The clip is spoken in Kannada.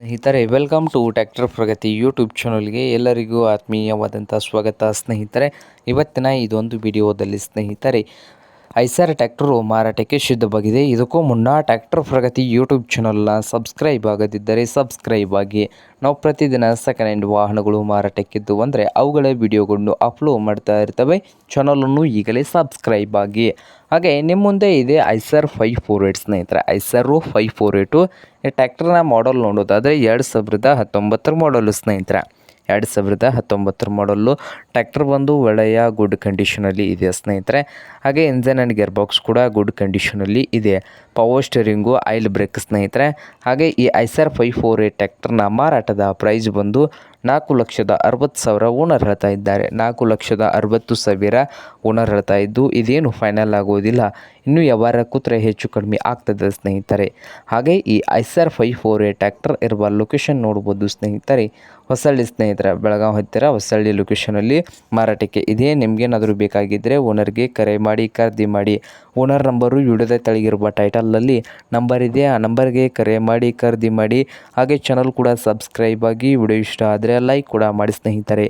ಸ್ನೇಹಿತರೆ, welcome to tractor Pragati YouTube ಚಾನಲ್ಗೆ ಎಲ್ಲರಿಗೂ ಆತ್ಮೀಯವಾದಂಥ ಸ್ವಾಗತ. ಸ್ನೇಹಿತರೆ, ಇವತ್ತಿನ ಇದೊಂದು ವಿಡಿಯೋದಲ್ಲಿ ಸ್ನೇಹಿತರೆ ಐಸರ್ ಟ್ರ್ಯಾಕ್ಟರು ಮಾರಾಟಕ್ಕೆ ಸಿದ್ಧವಾಗಿದೆ. ಇದಕ್ಕೂ ಮುನ್ನ ಟ್ರ್ಯಾಕ್ಟರ್ ಪ್ರಗತಿ ಯೂಟ್ಯೂಬ್ ಚಾನಲ್ನ ಸಬ್ಸ್ಕ್ರೈಬ್ ಆಗದಿದ್ದರೆ ಸಬ್ಸ್ಕ್ರೈಬ್ ಆಗಿ. ನಾವು ಪ್ರತಿದಿನ ಸೆಕೆಂಡ್ ಹ್ಯಾಂಡ್ ವಾಹನಗಳು ಮಾರಾಟಕ್ಕಿದ್ದು ಅಂದರೆ ಅವುಗಳ ವಿಡಿಯೋಗಳನ್ನು ಅಪ್ಲೋಡ್ ಮಾಡ್ತಾ ಇರ್ತವೆ. ಚಾನಲನ್ನು ಈಗಲೇ ಸಬ್ಸ್ಕ್ರೈಬ್ ಆಗಿ. ಹಾಗೆ ನಿಮ್ಮ ಮುಂದೆ ಇದೆ ಐಸರ್ 548 ಸ್ನೇಹಿತರೆ. ಐಸರು 548 ಈ ಟ್ರ್ಯಾಕ್ಟರ್ನ ಮಾಡಲ್ ನೋಡೋದಾದರೆ 2019 ಮಾಡಲು ಸ್ನೇಹಿತರೆ. 2019 ಮಾಡಲ್ಲು. ಟ್ರ್ಯಾಕ್ಟರ್ ಬಂದು ಒಳ್ಳೆಯ ಗುಡ್ ಕಂಡೀಷನಲ್ಲಿ ಇದೆ ಸ್ನೇಹಿತರೆ. ಹಾಗೆ ಇಂಜನ್ ಆ್ಯಂಡ್ ಗೇರ್ ಬಾಕ್ಸ್ ಕೂಡ ಗುಡ್ ಕಂಡೀಷನಲ್ಲಿ ಇದೆ. ಪವರ್ ಸ್ಟೇರಿಂಗು, ಆಯಿಲ್ ಬ್ರೇಕ್ ಸ್ನೇಹಿತರೆ. ಹಾಗೆ ಈ ಐಸರ್ 548 ಟ್ರ್ಯಾಕ್ಟರ್ನ ಮಾರಾಟದ ಪ್ರೈಸ್ ಬಂದು 4,60,000 ಓನರ್ ಹೇಳ್ತಾ ಇದ್ದಾರೆ. 4,60,000 ಓನರ್ ಹೇಳ್ತಾ ಇದ್ದು ಇದೇನು ಫೈನಲ್ ಆಗೋದಿಲ್ಲ, ಇನ್ನೂ ವ್ಯವಹಾರ ಕೂತ್ರೆ ಹೆಚ್ಚು ಕಡಿಮೆ ಆಗ್ತದೆ ಸ್ನೇಹಿತರೆ. ಹಾಗೆ ಈ ಐಸರ್ 548 ಟ್ರ್ಯಾಕ್ಟರ್ ಇರುವ ಲೊಕೇಶನ್ ನೋಡ್ಬೋದು ಸ್ನೇಹಿತರೆ. ಹೊಸಳ್ಳಿ ಸ್ನೇಹಿತರೆ, ಬೆಳಗಾವಿ ಹತ್ತಿರ ಹೊಸಳ್ಳಿ ಲೊಕೇಶನಲ್ಲಿ ಮಾರಾಟಕ್ಕೆ ಇದೆ. ನಿಮಗೇನಾದರೂ ಬೇಕಾಗಿದ್ದರೆ ಓನರ್ಗೆ ಕರೆ ಮಾಡಿ ಖರೀದಿ ಮಾಡಿ. ಓನರ್ ನಂಬರು ವಿಡಿಯೋದ ತೆಳಗಿರುವ ಟೈಟಲಲ್ಲಿ ನಂಬರ್ ಇದೆ, ಆ ನಂಬರ್ಗೆ ಕರೆ ಮಾಡಿ ಖರೀದಿ ಮಾಡಿ. ಹಾಗೆ ಚಾನಲ್ ಕೂಡ ಸಬ್ಸ್ಕ್ರೈಬ್ ಆಗಿ. ವಿಡಿಯೋ ಇಷ್ಟ ಆದರೆ ಲೈಕ್ ಕೂಡ ಮಾಡಿ ಸ್ನೇಹಿತರೆ.